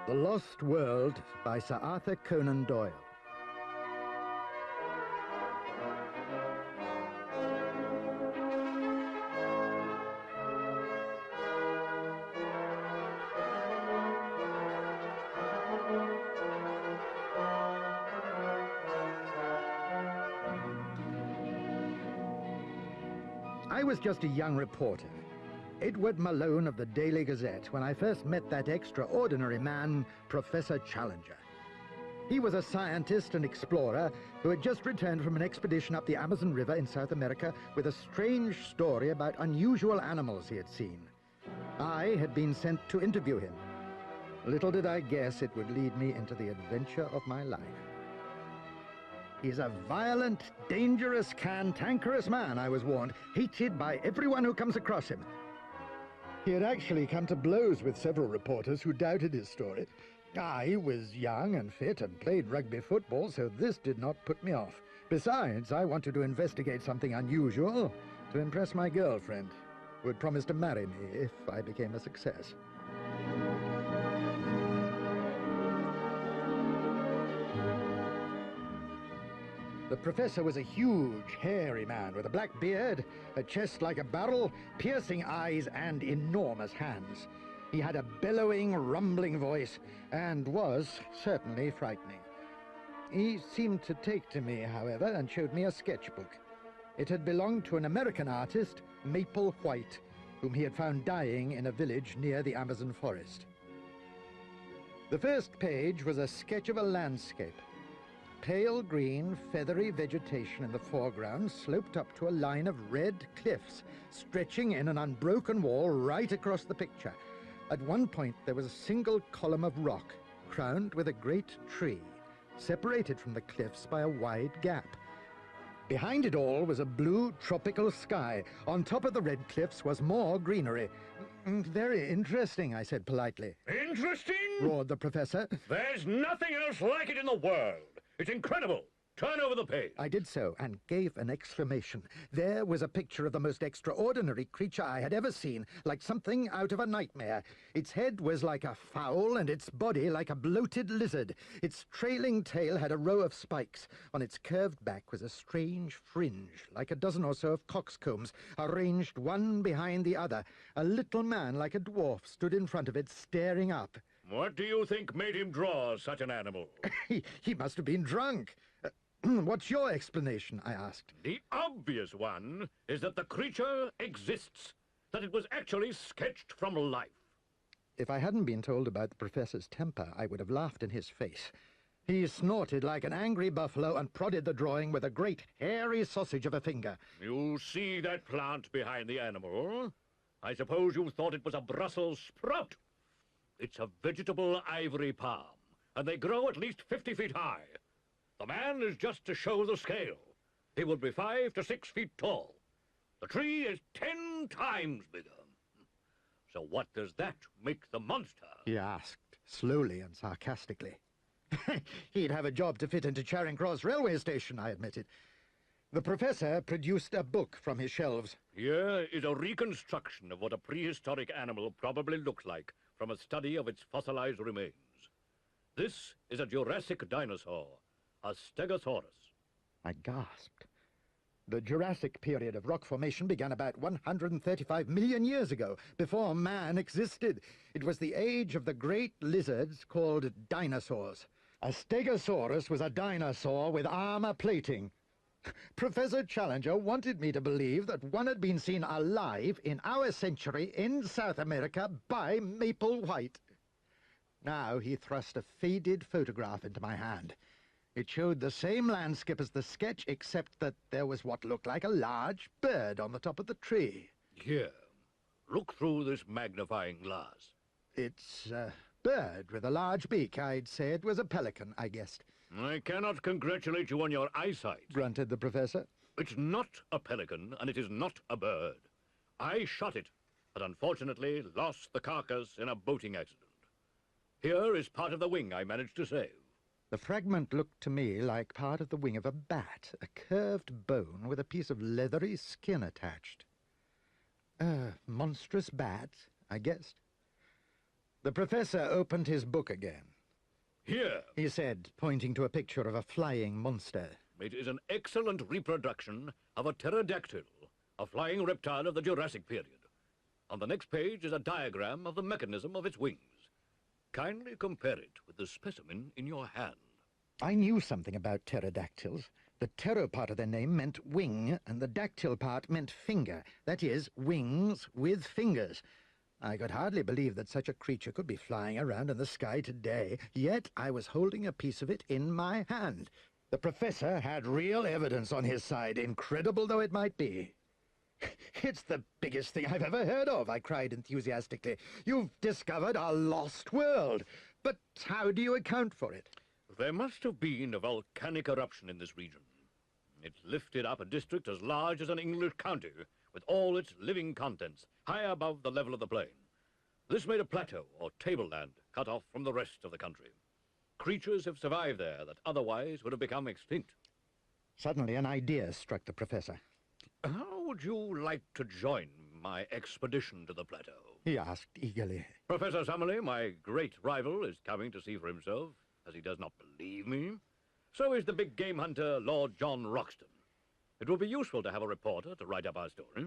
The Lost World by Sir Arthur Conan Doyle. I was just a young reporter, Edward Malone of the Daily Gazette, when I first met that extraordinary man, Professor Challenger. He was a scientist and explorer who had just returned from an expedition up the Amazon River in South America with a strange story about unusual animals he had seen. I had been sent to interview him. Little did I guess it would lead me into the adventure of my life. He's a violent, dangerous, cantankerous man, I was warned, hated by everyone who comes across him. He had actually come to blows with several reporters who doubted his story. I was young and fit and played rugby football, so this did not put me off. Besides, I wanted to investigate something unusual to impress my girlfriend, who had promised to marry me if I became a success. The professor was a huge, hairy man with a black beard, a chest like a barrel, piercing eyes, and enormous hands. He had a bellowing, rumbling voice, and was certainly frightening. He seemed to take to me, however, and showed me a sketchbook. It had belonged to an American artist, Maple White, whom he had found dying in a village near the Amazon forest. The first page was a sketch of a landscape. Pale green, feathery vegetation in the foreground sloped up to a line of red cliffs, stretching in an unbroken wall right across the picture. At one point, there was a single column of rock, crowned with a great tree, separated from the cliffs by a wide gap. Behind it all was a blue, tropical sky. On top of the red cliffs was more greenery. Very interesting, I said politely. Interesting? Roared the professor. There's nothing else like it in the world. It's incredible. Turn over the page. I did so, and gave an exclamation. There was a picture of the most extraordinary creature I had ever seen, like something out of a nightmare. Its head was like a fowl, and its body like a bloated lizard. Its trailing tail had a row of spikes. On its curved back was a strange fringe, like a dozen or so of coxcombs, arranged one behind the other. A little man, like a dwarf, stood in front of it, staring up. What do you think made him draw such an animal? He must have been drunk. What's your explanation? I asked. The obvious one is that the creature exists, that it was actually sketched from life. If I hadn't been told about the professor's temper, I would have laughed in his face. He snorted like an angry buffalo and prodded the drawing with a great hairy sausage of a finger. You see that plant behind the animal? I suppose you thought it was a Brussels sprout. It's a vegetable ivory palm, and they grow at least 50 feet high. The man is just to show the scale. He will be 5 to 6 feet tall. The tree is 10 times bigger. So what does that make the monster? He asked, slowly and sarcastically. He'd have a job to fit into Charing Cross railway station, I admitted. The professor produced a book from his shelves. Here is a reconstruction of what a prehistoric animal probably looked like from a study of its fossilized remains. This is a Jurassic dinosaur, a Stegosaurus. I gasped. The Jurassic period of rock formation began about 135 million years ago, before man existed. It was the age of the great lizards called dinosaurs. A Stegosaurus was a dinosaur with armor plating. Professor Challenger wanted me to believe that one had been seen alive in our century in South America by Maple White. Now he thrust a faded photograph into my hand. It showed the same landscape as the sketch, except that there was what looked like a large bird on the top of the tree. Here, look through this magnifying glass. It's a bird with a large beak. I'd say it was a pelican, I guessed. I cannot congratulate you on your eyesight, Grunted the professor. It's not a pelican, and it is not a bird. I shot it, but unfortunately lost the carcass in a boating accident. Here is part of the wing I managed to save. The fragment looked to me like part of the wing of a bat, a curved bone with a piece of leathery skin attached. A monstrous bat, I guessed. The professor opened his book again. Here, He said, pointing to a picture of a flying monster. it is an excellent reproduction of a pterodactyl, a flying reptile of the Jurassic period. On the next page is a diagram of the mechanism of its wings. Kindly compare it with the specimen in your hand. I knew something about pterodactyls. The ptero part of their name meant wing, and the dactyl part meant finger. That is, wings with fingers. I could hardly believe that such a creature could be flying around in the sky today, yet I was holding a piece of it in my hand. The professor had real evidence on his side, incredible though it might be. It's the biggest thing I've ever heard of, I cried enthusiastically. You've discovered a lost world. But how do you account for it? There must have been a volcanic eruption in this region. It lifted up a district as large as an English county, with all its living contents high above the level of the plain. This made a plateau, or tableland, cut off from the rest of the country. Creatures have survived there that otherwise would have become extinct. Suddenly an idea struck the professor. How would you like to join my expedition to the plateau? He asked eagerly. Professor Summerlee, my great rival, is coming to see for himself, as he does not believe me. So is the big game hunter, Lord John Roxton. It will be useful to have a reporter to write up our story.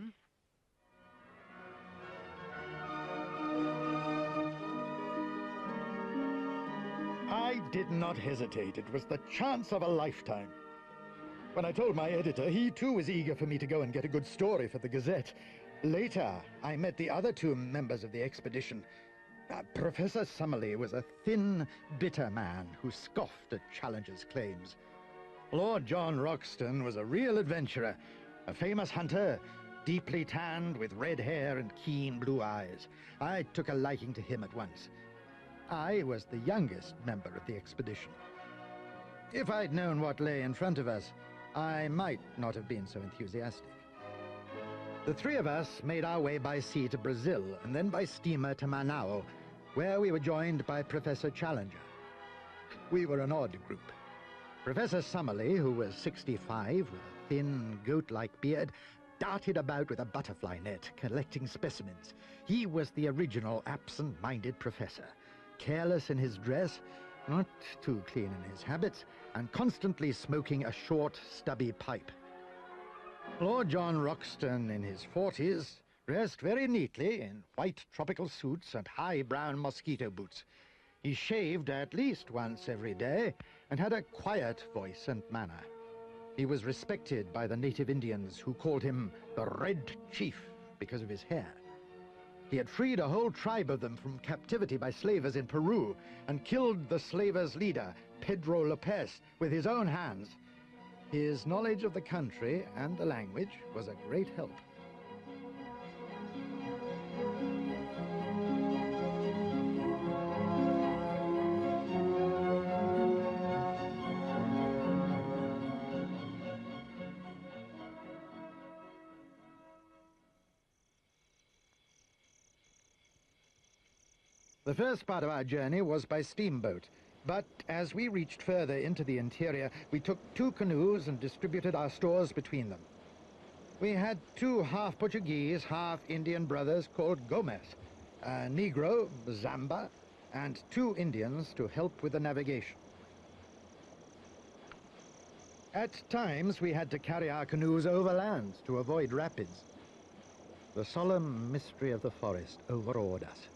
I did not hesitate. It was the chance of a lifetime. When I told my editor, he too was eager for me to go and get a good story for the Gazette. Later, I met the other two members of the expedition. Professor Summerlee was a thin, bitter man who scoffed at challengers' claims. Lord John Roxton was a real adventurer, a famous hunter, deeply tanned with red hair and keen blue eyes. I took a liking to him at once. I was the youngest member of the expedition. If I'd known what lay in front of us, I might not have been so enthusiastic. The three of us made our way by sea to Brazil, and then by steamer to Manaus, where we were joined by Professor Challenger. We were an odd group. Professor Summerlee, who was 65, with a thin, goat-like beard, darted about with a butterfly net, collecting specimens. He was the original absent-minded professor, careless in his dress, not too clean in his habits, and constantly smoking a short, stubby pipe. Lord John Roxton, in his 40s, dressed very neatly in white tropical suits and high brown mosquito boots. He shaved at least once every day and had a quiet voice and manner. He was respected by the native Indians, who called him the Red Chief because of his hair. He had freed a whole tribe of them from captivity by slavers in Peru and killed the slavers' leader, Pedro Lopez, with his own hands. His knowledge of the country and the language was a great help. The first part of our journey was by steamboat, but as we reached further into the interior, we took 2 canoes and distributed our stores between them. We had 2 half-Portuguese, half-Indian brothers called Gomez, a Negro, Zamba, and 2 Indians to help with the navigation. At times, we had to carry our canoes overland to avoid rapids. The solemn mystery of the forest overawed us.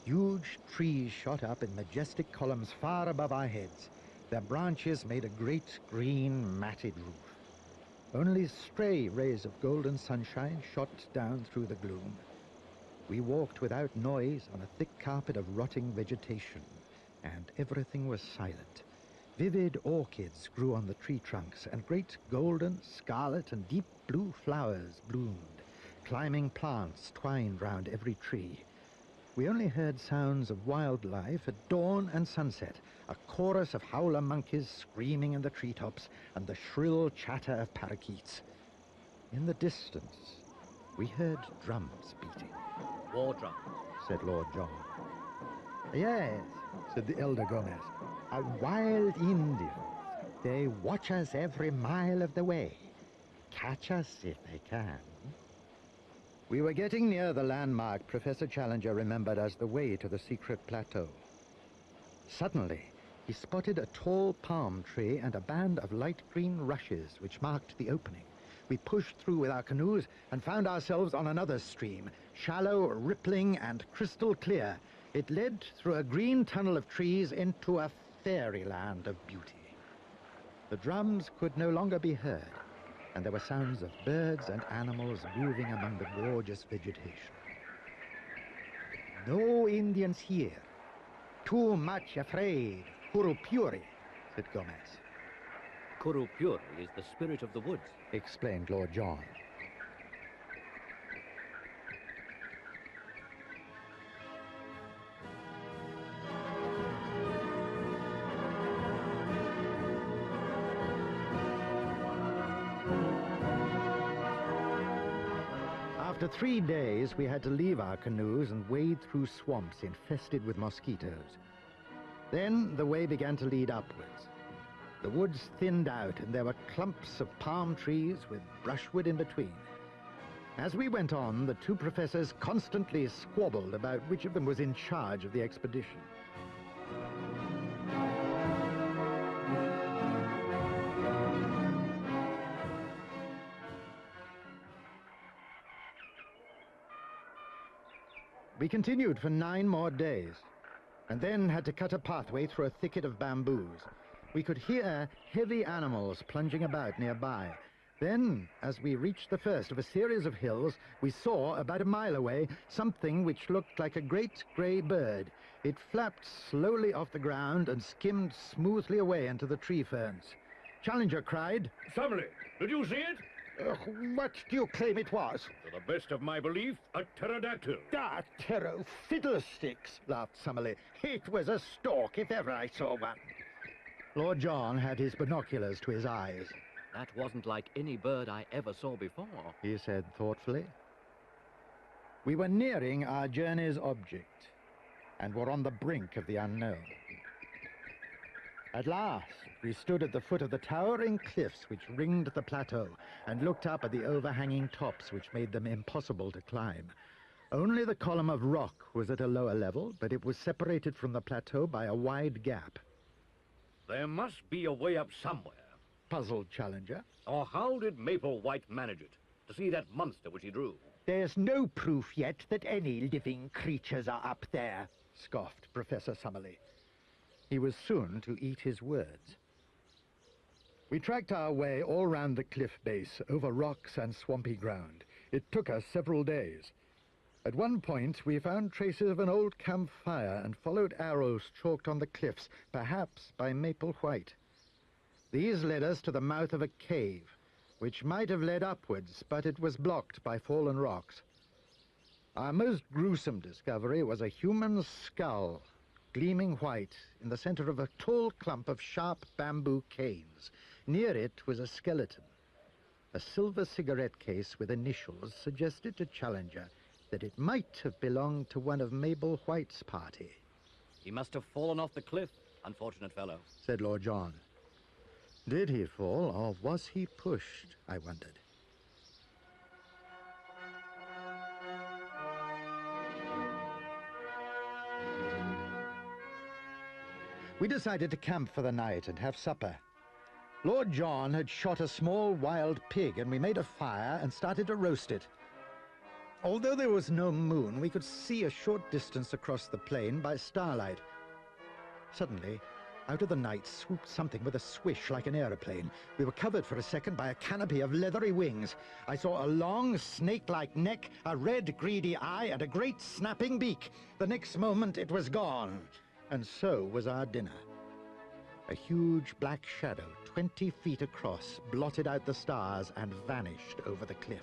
Huge trees shot up in majestic columns far above our heads. Their branches made a great green matted roof. Only stray rays of golden sunshine shot down through the gloom. We walked without noise on a thick carpet of rotting vegetation, and everything was silent. Vivid orchids grew on the tree trunks, and great golden, scarlet, and deep blue flowers bloomed. Climbing plants twined round every tree. We only heard sounds of wildlife at dawn and sunset, a chorus of howler monkeys screaming in the treetops, and the shrill chatter of parakeets. In the distance, we heard drums beating. War drums, said Lord John. Yes, said the elder Gomez. Wild Indians. They watch us every mile of the way. Catch us if they can. We were getting near the landmark Professor Challenger remembered as the way to the secret plateau. Suddenly, he spotted a tall palm tree and a band of light green rushes which marked the opening. We pushed through with our canoes and found ourselves on another stream, shallow, rippling, and crystal clear. It led through a green tunnel of trees into a fairyland of beauty. The drums could no longer be heard, and there were sounds of birds and animals moving among the gorgeous vegetation. No Indians here. Too much afraid. Kurupuri, said Gomez. Kurupuri is the spirit of the woods, explained Lord John. After 3 days, we had to leave our canoes and wade through swamps infested with mosquitoes. Then the way began to lead upwards. The woods thinned out, and there were clumps of palm trees with brushwood in between. As we went on, the two professors constantly squabbled about which of them was in charge of the expedition. We continued for 9 more days, and then had to cut a pathway through a thicket of bamboos. We could hear heavy animals plunging about nearby. Then, as we reached the first of a series of hills, we saw, about a mile away, something which looked like a great grey bird. It flapped slowly off the ground and skimmed smoothly away into the tree ferns. Challenger cried, "Summerlee, did you see it?" What do you claim it was? To the best of my belief, a pterodactyl. Ah, terror fiddlesticks, laughed Summerlee. It was a stork, if ever I saw one. Lord John had his binoculars to his eyes. That wasn't like any bird I ever saw before, he said thoughtfully. We were nearing our journey's object, and were on the brink of the unknown. At last, we stood at the foot of the towering cliffs which ringed the plateau, and looked up at the overhanging tops which made them impossible to climb. Only the column of rock was at a lower level, but it was separated from the plateau by a wide gap. There must be a way up somewhere. Puzzled Challenger. Or how did Maple White manage it? To see that monster which he drew? There's no proof yet that any living creatures are up there, scoffed Professor Summerlee. He was soon to eat his words. We tracked our way all round the cliff base, over rocks and swampy ground. It took us several days. At one point, we found traces of an old campfire and followed arrows chalked on the cliffs, perhaps by Maple White. These led us to the mouth of a cave, which might have led upwards, but it was blocked by fallen rocks. Our most gruesome discovery was a human skull, gleaming white, in the center of a tall clump of sharp bamboo canes. Near it was a skeleton. A silver cigarette case with initials suggested to Challenger that it might have belonged to one of Maple White's party. He must have fallen off the cliff, unfortunate fellow, said Lord John. Did he fall, or was he pushed, I wondered. We decided to camp for the night and have supper. Lord John had shot a small wild pig, and we made a fire and started to roast it. Although there was no moon, we could see a short distance across the plain by starlight. Suddenly, out of the night swooped something with a swish like an aeroplane. We were covered for a second by a canopy of leathery wings. I saw a long, snake-like neck, a red, greedy eye, and a great snapping beak. The next moment, it was gone. And so was our dinner. A huge black shadow, 20 feet across, blotted out the stars and vanished over the cliff.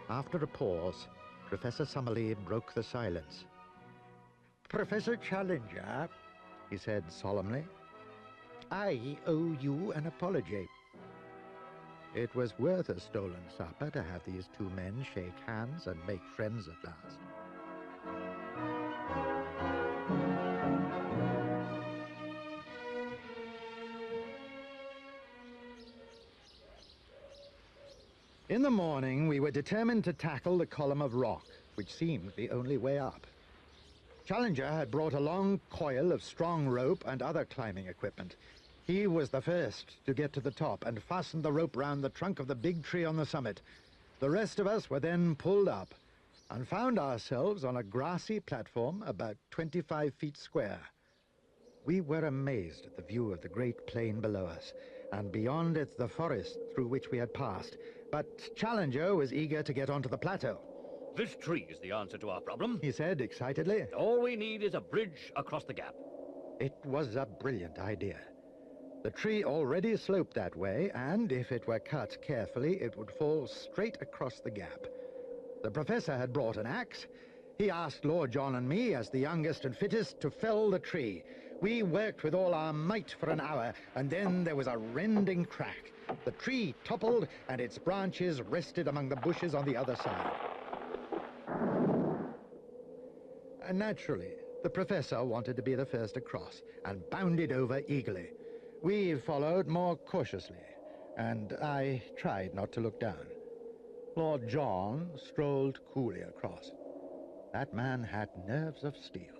After a pause, Professor Summerlee broke the silence. Professor Challenger, he said solemnly, I owe you an apology. It was worth a stolen supper to have these two men shake hands and make friends at last. In the morning, we were determined to tackle the column of rock, which seemed the only way up. Challenger had brought a long coil of strong rope and other climbing equipment. He was the first to get to the top and fastened the rope round the trunk of the big tree on the summit. The rest of us were then pulled up and found ourselves on a grassy platform about 25 feet square. We were amazed at the view of the great plain below us, and beyond it the forest through which we had passed. But Challenger was eager to get onto the plateau. This tree is the answer to our problem. He said excitedly. All we need is a bridge across the gap. It was a brilliant idea. The tree already sloped that way, and if it were cut carefully, it would fall straight across the gap. The professor had brought an axe. He asked Lord John and me, as the youngest and fittest, to fell the tree. We worked with all our might for an hour, and then there was a rending crack. The tree toppled, and its branches rested among the bushes on the other side. And naturally, the professor wanted to be the first across, and bounded over eagerly. We followed more cautiously, and I tried not to look down. Lord John strolled coolly across. That man had nerves of steel.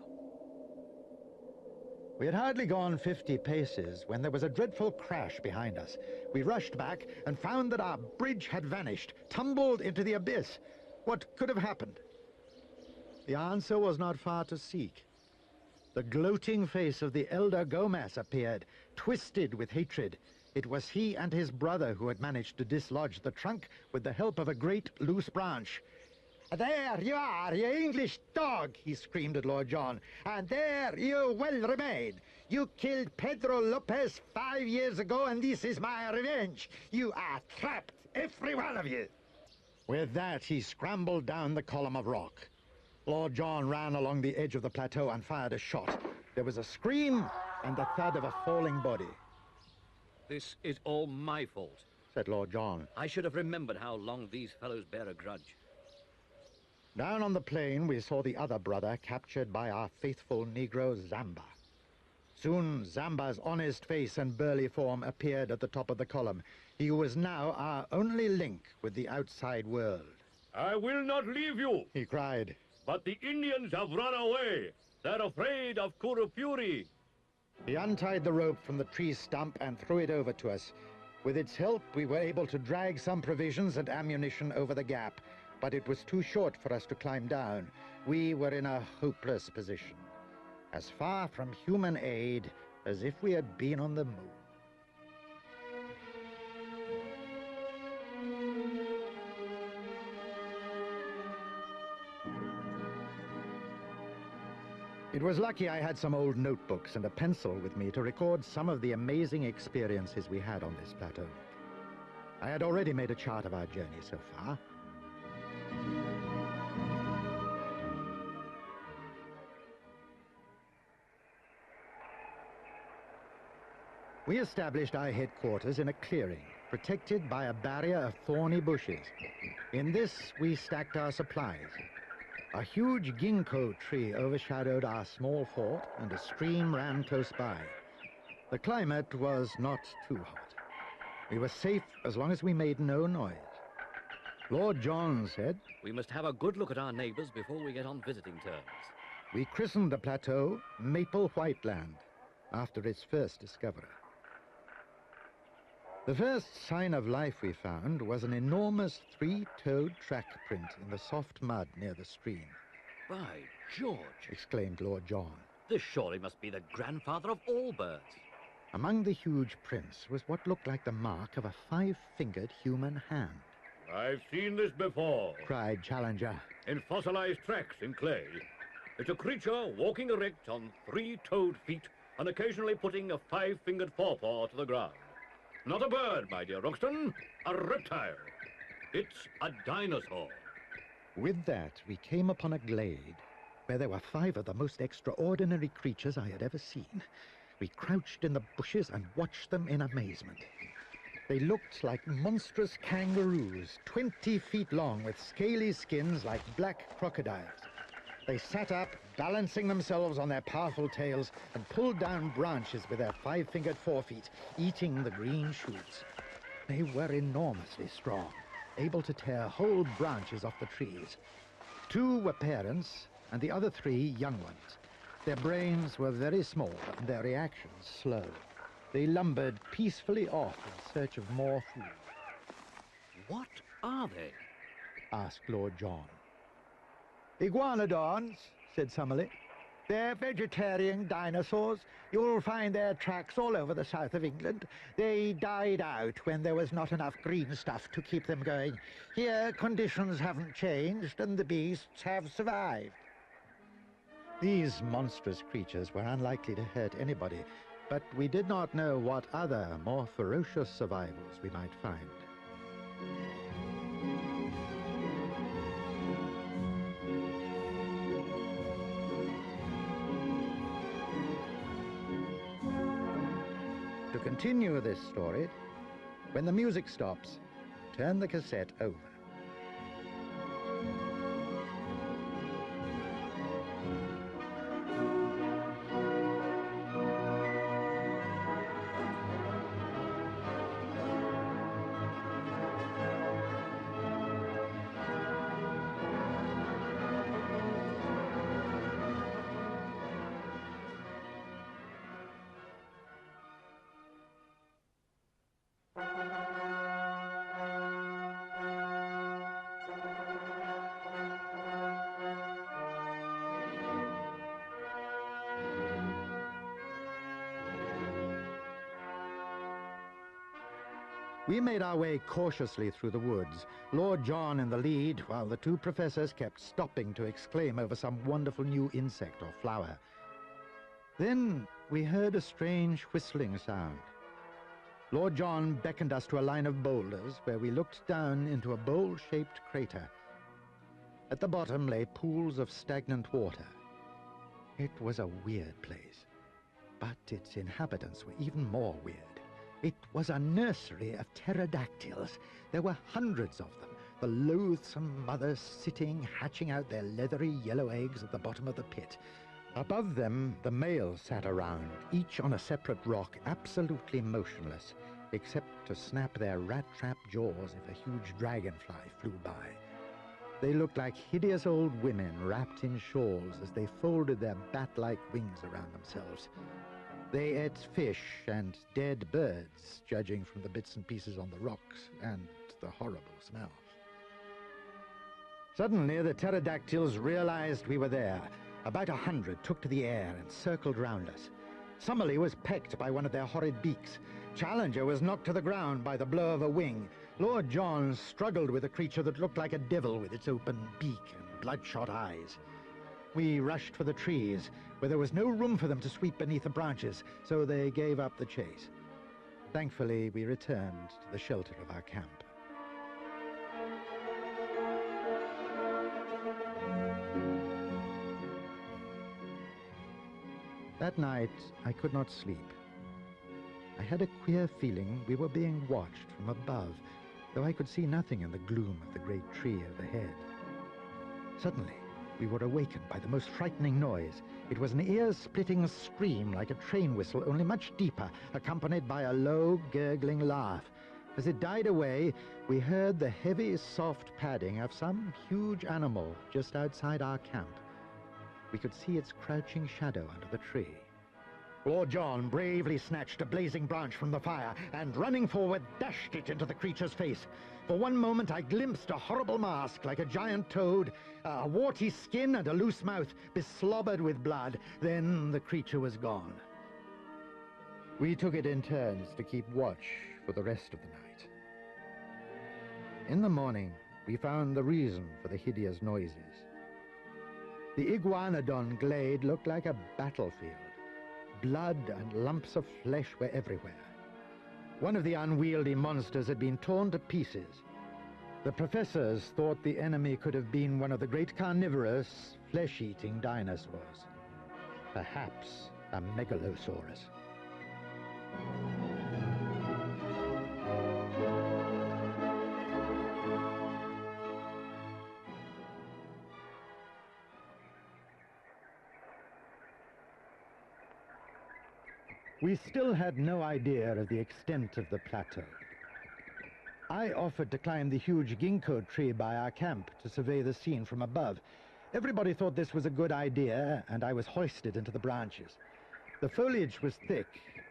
We had hardly gone 50 paces when there was a dreadful crash behind us. We rushed back and found that our bridge had vanished, tumbled into the abyss. What could have happened? The answer was not far to seek. The gloating face of the elder Gomez appeared, twisted with hatred. It was he and his brother who had managed to dislodge the trunk with the help of a great loose branch. "There you are, you English dog!" he screamed at Lord John. "And there you will remain. You killed Pedro Lopez 5 years ago, and this is my revenge. You are trapped, every one of you." With that, he scrambled down the column of rock. Lord John ran along the edge of the plateau and fired a shot. There was a scream and the thud of a falling body. This is all my fault, said Lord John. I should have remembered how long these fellows bear a grudge. Down on the plain, we saw the other brother captured by our faithful Negro, Zamba. Soon, Zamba's honest face and burly form appeared at the top of the column. He was now our only link with the outside world. "I will not leave you," he cried. "But the Indians have run away. They're afraid of Curupuri." He untied the rope from the tree stump and threw it over to us. With its help, we were able to drag some provisions and ammunition over the gap, but it was too short for us to climb down. We were in a hopeless position, as far from human aid as if we had been on the moon. It was lucky I had some old notebooks and a pencil with me to record some of the amazing experiences we had on this plateau. I had already made a chart of our journey so far. We established our headquarters in a clearing, protected by a barrier of thorny bushes. In this, we stacked our supplies. A huge ginkgo tree overshadowed our small fort, and a stream ran close by. The climate was not too hot. We were safe as long as we made no noise. Lord John said, "We must have a good look at our neighbors before we get on visiting terms." We christened the plateau Maple White Land, after its first discoverer. The first sign of life we found was an enormous three-toed track print in the soft mud near the stream. "By George!" exclaimed Lord John. "This surely must be the grandfather of all birds." Among the huge prints was what looked like the mark of a 5-fingered human hand. "I've seen this before," cried Challenger. "in fossilized tracks in clay. It's a creature walking erect on 3-toed feet and occasionally putting a 5-fingered forepaw to the ground. Not a bird, my dear Roxton, a reptile. It's a dinosaur." With that, we came upon a glade where there were 5 of the most extraordinary creatures I had ever seen. We crouched in the bushes and watched them in amazement. They looked like monstrous kangaroos, 20 feet long, with scaly skins like black crocodiles. They sat up, balancing themselves on their powerful tails, and pulled down branches with their 5-fingered forefeet, eating the green shoots. They were enormously strong, able to tear whole branches off the trees. 2 were parents, and the other 3 young ones. Their brains were very small, and their reactions slow. They lumbered peacefully off in search of more food. What are they? Asked Lord John. Iguanodons, said Summerlee. They're vegetarian dinosaurs. You'll find their tracks all over the south of England. They died out when there was not enough green stuff to keep them going. Here, conditions haven't changed, and the beasts have survived. These monstrous creatures were unlikely to hurt anybody, but we did not know what other, more ferocious survivals we might find. To continue this story, when the music stops, turn the cassette over. We made our way cautiously through the woods, Lord John in the lead, while the 2 professors kept stopping to exclaim over some wonderful new insect or flower. Then we heard a strange whistling sound. Lord John beckoned us to a line of boulders where we looked down into a bowl-shaped crater. At the bottom lay pools of stagnant water. It was a weird place, but its inhabitants were even more weird. It was a nursery of pterodactyls. There were hundreds of them, the loathsome mothers sitting, hatching out their leathery yellow eggs at the bottom of the pit. Above them, the males sat around, each on a separate rock, absolutely motionless, except to snap their rat-trap jaws if a huge dragonfly flew by. They looked like hideous old women wrapped in shawls as they folded their bat-like wings around themselves. They ate fish and dead birds, judging from the bits and pieces on the rocks and the horrible smell. Suddenly, the pterodactyls realized we were there. About 100 took to the air and circled round us. Summerlee was pecked by one of their horrid beaks. Challenger was knocked to the ground by the blow of a wing. Lord John struggled with a creature that looked like a devil with its open beak and bloodshot eyes. We rushed for the trees, where there was no room for them to sweep beneath the branches, so they gave up the chase. Thankfully, we returned to the shelter of our camp. That night, I could not sleep. I had a queer feeling we were being watched from above, though I could see nothing in the gloom of the great tree overhead. Suddenly, we were awakened by the most frightening noise. It was an ear-splitting scream like a train whistle, only much deeper, accompanied by a low, gurgling laugh. As it died away, we heard the heavy, soft padding of some huge animal just outside our camp. We could see its crouching shadow under the tree. Lord John bravely snatched a blazing branch from the fire and, running forward, dashed it into the creature's face. For one moment, I glimpsed a horrible mask like a giant toad, a warty skin and a loose mouth, beslobbered with blood. Then the creature was gone. We took it in turns to keep watch for the rest of the night. In the morning, we found the reason for the hideous noises. The Iguanodon glade looked like a battlefield. Blood and lumps of flesh were everywhere. One of the unwieldy monsters had been torn to pieces. The professors thought the enemy could have been one of the great carnivorous, flesh-eating dinosaurs. Perhaps a megalosaurus. We still had no idea of the extent of the plateau. I offered to climb the huge ginkgo tree by our camp to survey the scene from above. Everybody thought this was a good idea, and I was hoisted into the branches. The foliage was thick,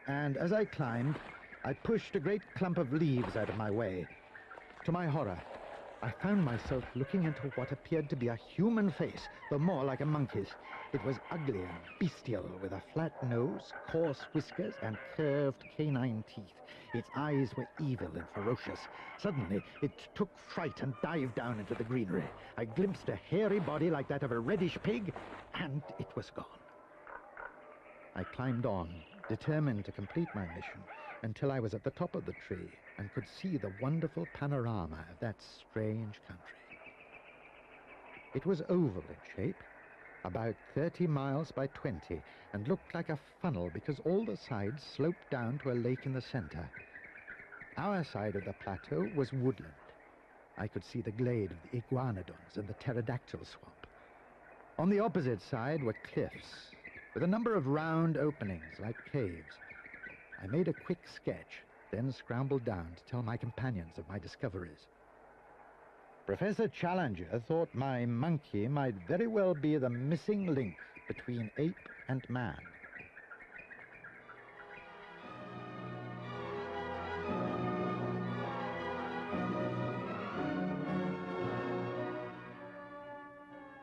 and as I climbed, I pushed a great clump of leaves out of my way. To my horror, I found myself looking into what appeared to be a human face, though more like a monkey's. It was ugly and bestial, with a flat nose, coarse whiskers, and curved canine teeth. Its eyes were evil and ferocious. Suddenly, it took fright and dived down into the greenery. I glimpsed a hairy body like that of a reddish pig, and it was gone. I climbed on, determined to complete my mission, until I was at the top of the tree and could see the wonderful panorama of that strange country. It was oval in shape, about 30 miles by 20, and looked like a funnel because all the sides sloped down to a lake in the center. Our side of the plateau was woodland. I could see the glade of the iguanodons and the pterodactyl swamp. On the opposite side were cliffs, with a number of round openings like caves. I made a quick sketch, then scrambled down to tell my companions of my discoveries. Professor Challenger thought my monkey might very well be the missing link between ape and man.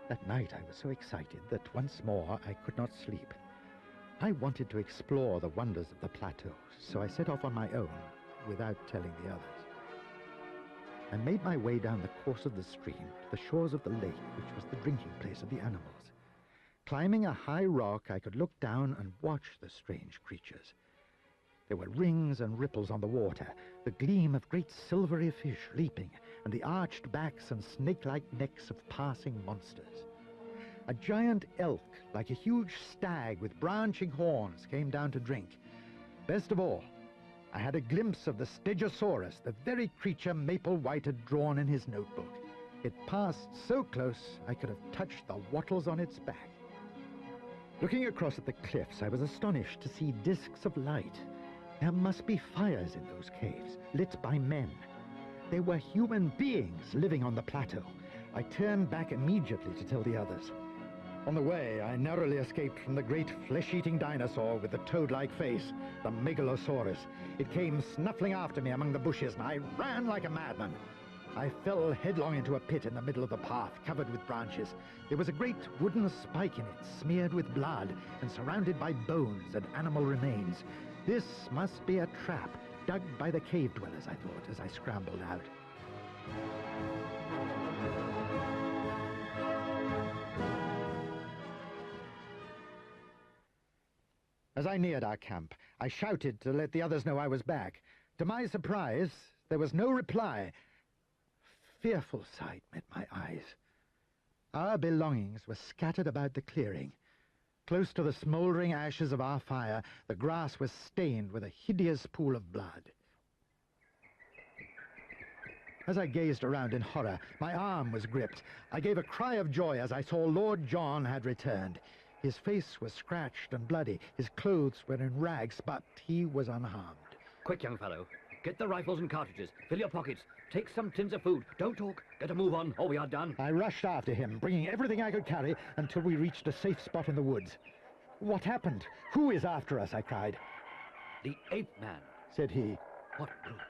That night I was so excited that once more I could not sleep. I wanted to explore the wonders of the plateau, so I set off on my own, without telling the others. I made my way down the course of the stream to the shores of the lake, which was the drinking place of the animals. Climbing a high rock, I could look down and watch the strange creatures. There were rings and ripples on the water, the gleam of great silvery fish leaping, and the arched backs and snake-like necks of passing monsters. A giant elk, like a huge stag with branching horns, came down to drink. Best of all, I had a glimpse of the Stegosaurus, the very creature Maple White had drawn in his notebook. It passed so close I could have touched the wattles on its back. Looking across at the cliffs, I was astonished to see discs of light. There must be fires in those caves, lit by men. They were human beings living on the plateau. I turned back immediately to tell the others. On the way, I narrowly escaped from the great flesh-eating dinosaur with the toad-like face, the Megalosaurus. It came snuffling after me among the bushes, and I ran like a madman. I fell headlong into a pit in the middle of the path, covered with branches. There was a great wooden spike in it, smeared with blood, and surrounded by bones and animal remains. This must be a trap, dug by the cave dwellers, I thought, as I scrambled out. As I neared our camp, I shouted to let the others know I was back. To my surprise, there was no reply. Fearful sight met my eyes. Our belongings were scattered about the clearing. Close to the smoldering ashes of our fire, the grass was stained with a hideous pool of blood. As I gazed around in horror, my arm was gripped. I gave a cry of joy as I saw Lord John had returned. His face was scratched and bloody. His clothes were in rags, but he was unharmed. Quick, young fellow. Get the rifles and cartridges. Fill your pockets. Take some tins of food. Don't talk. Get a move on, or we are done. I rushed after him, bringing everything I could carry until we reached a safe spot in the woods. What happened? Who is after us? I cried. The ape man, said he. What brutes.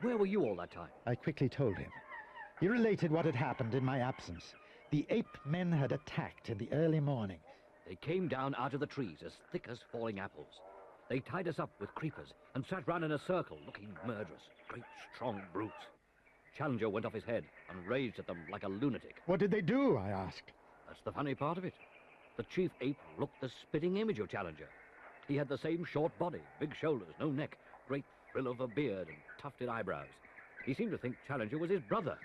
Where were you all that time? I quickly told him. He related what had happened in my absence. The ape men had attacked in the early morning. They came down out of the trees as thick as falling apples. They tied us up with creepers and sat round in a circle, looking murderous. Great, strong brutes. Challenger went off his head and raged at them like a lunatic. What did they do? I asked. That's the funny part of it. The chief ape looked the spitting image of Challenger. He had the same short body, big shoulders, no neck, great frill of a beard and tufted eyebrows. He seemed to think Challenger was his brother.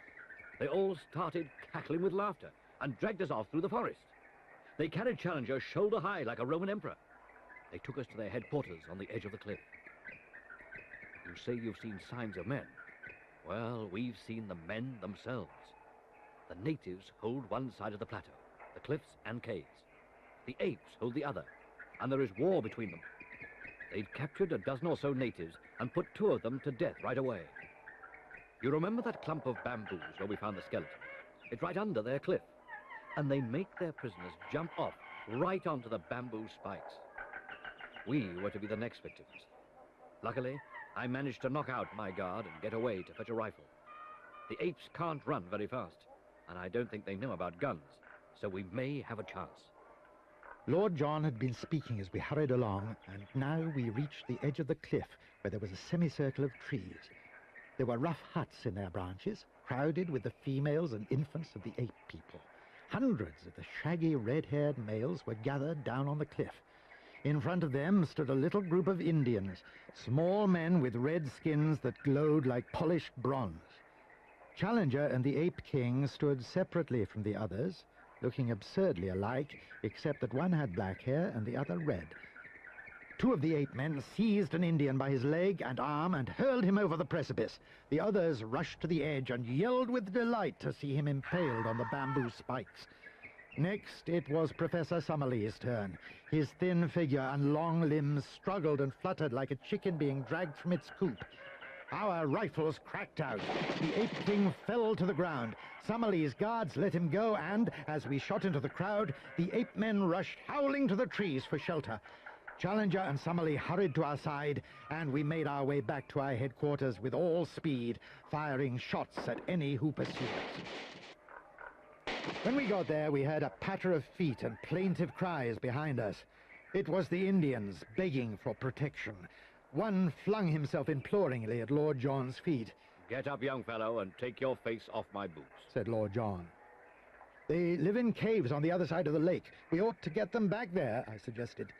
They all started cackling with laughter and dragged us off through the forest. They carried Challenger shoulder high like a Roman emperor. They took us to their headquarters on the edge of the cliff. You say you've seen signs of men. Well, we've seen the men themselves. The natives hold one side of the plateau, the cliffs and caves. The apes hold the other, and there is war between them. They'd captured a dozen or so natives and put 2 of them to death right away. You remember that clump of bamboos where we found the skeleton? It's right under their cliff. And they make their prisoners jump off right onto the bamboo spikes. We were to be the next victims. Luckily, I managed to knock out my guard and get away to fetch a rifle. The apes can't run very fast, and I don't think they know about guns, so we may have a chance. Lord John had been speaking as we hurried along, and now we reached the edge of the cliff where there was a semicircle of trees. There were rough huts in their branches, crowded with the females and infants of the ape people. Hundreds of the shaggy red-haired males were gathered down on the cliff. In front of them stood a little group of Indians, small men with red skins that glowed like polished bronze. Challenger and the Ape King stood separately from the others, looking absurdly alike, except that one had black hair and the other red. Two of the ape men seized an Indian by his leg and arm and hurled him over the precipice. The others rushed to the edge and yelled with delight to see him impaled on the bamboo spikes. Next, it was Professor Summerlee's turn. His thin figure and long limbs struggled and fluttered like a chicken being dragged from its coop. Our rifles cracked out. The Ape King fell to the ground. Summerlee's guards let him go, and, as we shot into the crowd, the ape men rushed howling to the trees for shelter. Challenger and Summerlee hurried to our side, and we made our way back to our headquarters with all speed, firing shots at any who pursued us. When we got there, we heard a patter of feet and plaintive cries behind us. It was the Indians begging for protection. One flung himself imploringly at Lord John's feet. Get up, young fellow, and take your face off my boots, said Lord John. They live in caves on the other side of the lake. We ought to get them back there, I suggested.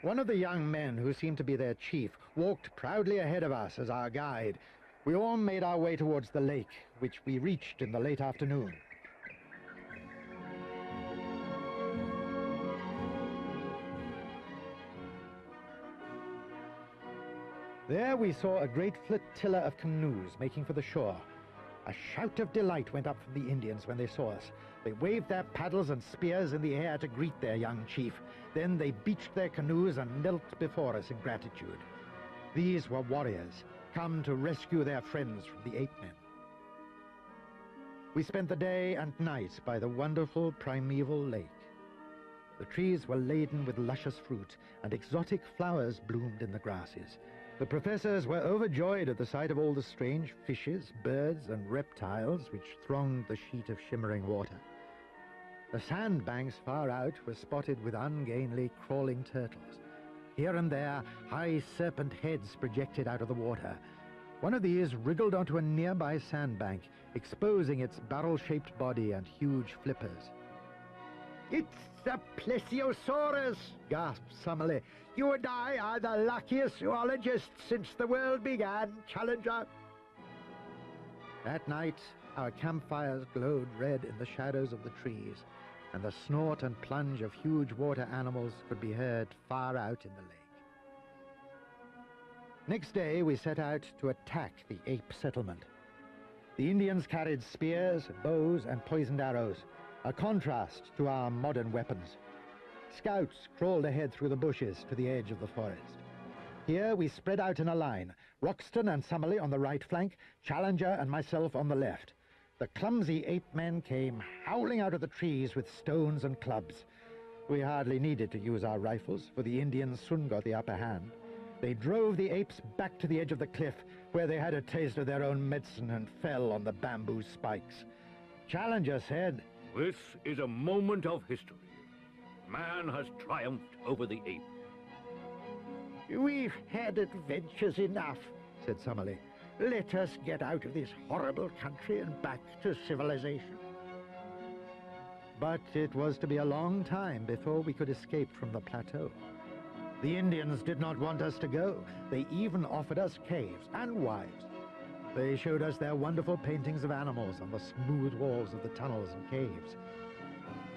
One of the young men, who seemed to be their chief, walked proudly ahead of us as our guide. We all made our way towards the lake, which we reached in the late afternoon. There we saw a great flotilla of canoes making for the shore. A shout of delight went up from the Indians when they saw us. They waved their paddles and spears in the air to greet their young chief. Then they beached their canoes and knelt before us in gratitude. These were warriors, come to rescue their friends from the ape men. We spent the day and night by the wonderful primeval lake. The trees were laden with luscious fruit, and exotic flowers bloomed in the grasses. The professors were overjoyed at the sight of all the strange fishes, birds, and reptiles which thronged the sheet of shimmering water. The sandbanks far out were spotted with ungainly, crawling turtles. Here and there, high serpent heads projected out of the water. One of these wriggled onto a nearby sandbank, exposing its barrel-shaped body and huge flippers. "It's a plesiosaurus," gasped Summerlee. "You and I are the luckiest zoologists since the world began, Challenger." That night, our campfires glowed red in the shadows of the trees, and the snort and plunge of huge water animals could be heard far out in the lake. Next day, we set out to attack the ape settlement. The Indians carried spears, bows, and poisoned arrows, a contrast to our modern weapons. Scouts crawled ahead through the bushes to the edge of the forest. Here we spread out in a line, Roxton and Summerlee on the right flank, Challenger and myself on the left. The clumsy ape men came howling out of the trees with stones and clubs. We hardly needed to use our rifles, for the Indians soon got the upper hand. They drove the apes back to the edge of the cliff, where they had a taste of their own medicine and fell on the bamboo spikes. Challenger said, "This is a moment of history. Man has triumphed over the ape." "We've had adventures enough," said Summerlee. "Let us get out of this horrible country and back to civilization." But it was to be a long time before we could escape from the plateau. The Indians did not want us to go. They even offered us caves and wives. They showed us their wonderful paintings of animals on the smooth walls of the tunnels and caves.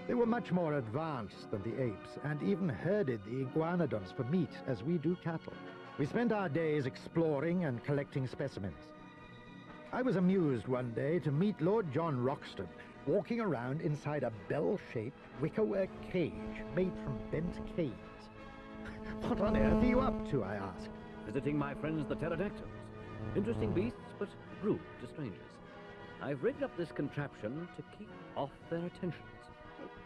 They were much more advanced than the apes, and even herded the iguanodons for meat as we do cattle. We spent our days exploring and collecting specimens. I was amused one day to meet Lord John Roxton walking around inside a bell-shaped wickerwork cage made from bent canes. "What on earth are you up to?" I asked. Visiting my friends the pterodactyls. Interesting beasts, but but rude to strangers. I've rigged up this contraption to keep off their attentions.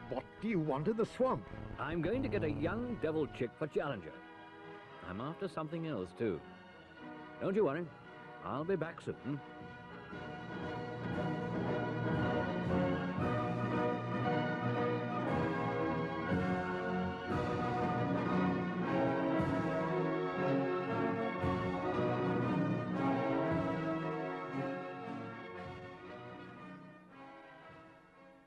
What do you want in the swamp? I'm going to get a young devil chick for Challenger. I'm after something else, too. Don't you worry. I'll be back soon.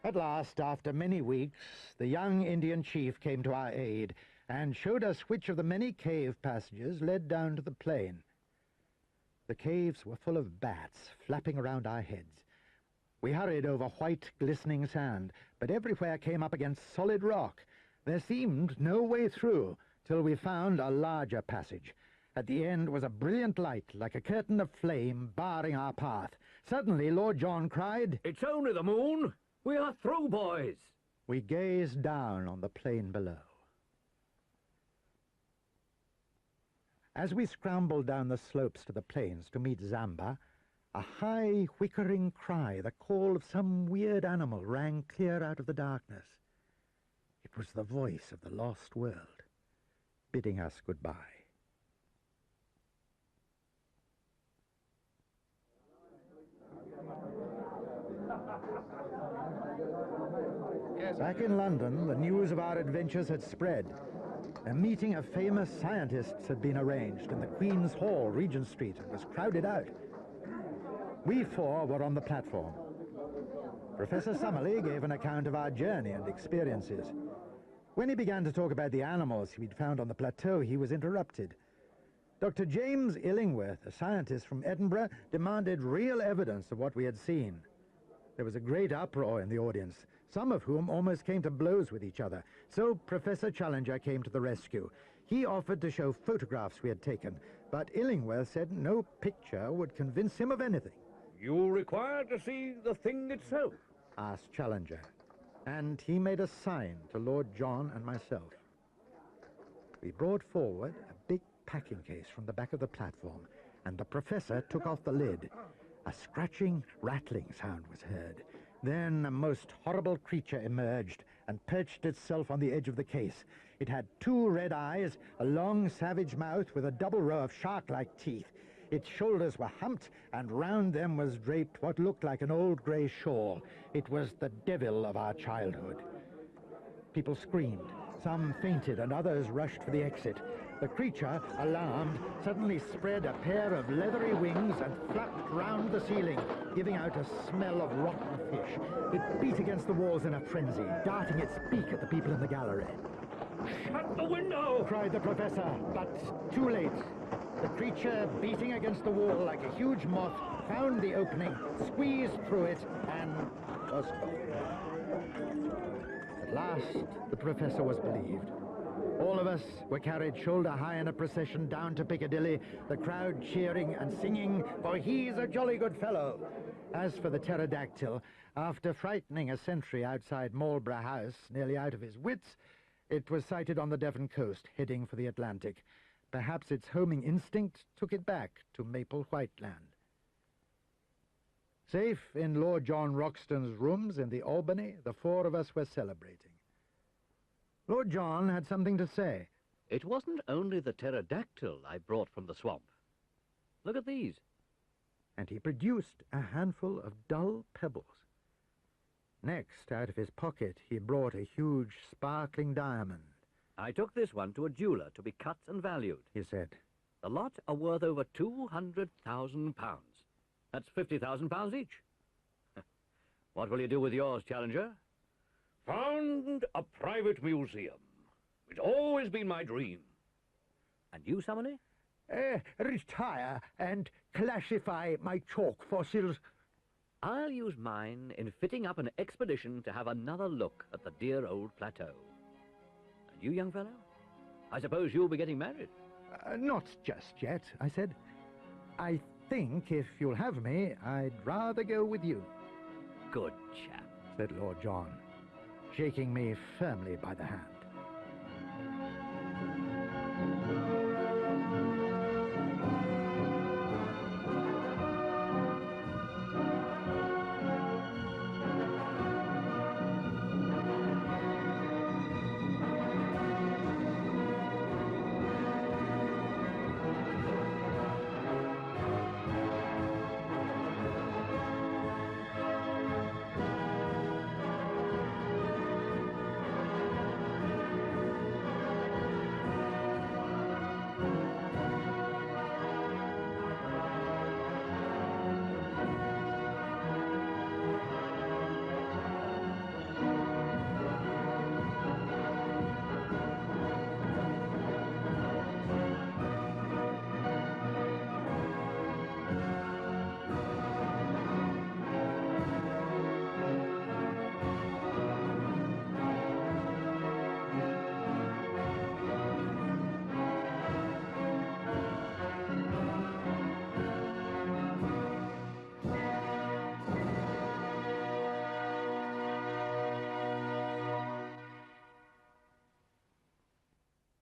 At last, after many weeks, the young Indian chief came to our aid and showed us which of the many cave passages led down to the plain. The caves were full of bats flapping around our heads. We hurried over white, glistening sand, but everywhere came up against solid rock. There seemed no way through till we found a larger passage. At the end was a brilliant light, like a curtain of flame, barring our path. Suddenly, Lord John cried, "It's only the moon! We are through, boys!" We gazed down on the plain below. As we scrambled down the slopes to the plains to meet Zamba, a high, whickering cry, the call of some weird animal, rang clear out of the darkness. It was the voice of the lost world, bidding us goodbye. Back in London, the news of our adventures had spread. A meeting of famous scientists had been arranged in the Queen's Hall, Regent Street, and was crowded out. We four were on the platform. Professor Summerlee gave an account of our journey and experiences. When he began to talk about the animals we'd found on the plateau, he was interrupted. Dr. James Illingworth, a scientist from Edinburgh, demanded real evidence of what we had seen. There was a great uproar in the audience, some of whom almost came to blows with each other. So Professor Challenger came to the rescue. He offered to show photographs we had taken, but Illingworth said no picture would convince him of anything. "You require to see the thing itself?" Asked Challenger, and he made a sign to Lord John and myself. We brought forward a big packing case from the back of the platform, and the professor took off the lid. A scratching, rattling sound was heard. Then a most horrible creature emerged and perched itself on the edge of the case. It had 2 red eyes, a long, savage mouth with a double row of shark-like teeth. Its shoulders were humped, and round them was draped what looked like an old grey shawl. It was the devil of our childhood. People screamed. Some fainted, and others rushed for the exit. The creature, alarmed, suddenly spread a pair of leathery wings and flapped round the ceiling, giving out a smell of rotten fish. It beat against the walls in a frenzy, darting its beak at the people in the gallery. "Shut the window!" Cried the professor, but too late. The creature, beating against the wall like a huge moth, found the opening, squeezed through it, and was gone. At last, the professor was believed. All of us were carried shoulder high in a procession down to Piccadilly, the crowd cheering and singing, "For he's a jolly good fellow." As for the pterodactyl, after frightening a sentry outside Marlborough House, nearly out of his wits, it was sighted on the Devon coast, heading for the Atlantic. Perhaps its homing instinct took it back to Maple Whiteland. Safe in Lord John Roxton's rooms in the Albany, the 4 of us were celebrating. Lord John had something to say. It wasn't only the pterodactyl I brought from the swamp. Look at these. And he produced a handful of dull pebbles. Next, out of his pocket, he brought a huge, sparkling diamond. I took this one to a jeweller to be cut and valued. He said. The lot are worth over £200,000. That's £50,000 each. What will you do with yours, Challenger? Found a private museum. It's always been my dream. And you, Summerlee? Retire and classify my chalk fossils. I'll use mine in fitting up an expedition to have another look at the dear old plateau. And you, young fellow? I suppose you'll be getting married. Not just yet, I said. I think if you'll have me, I'd rather go with you. Good chap, said Lord John, shaking me firmly by the hand.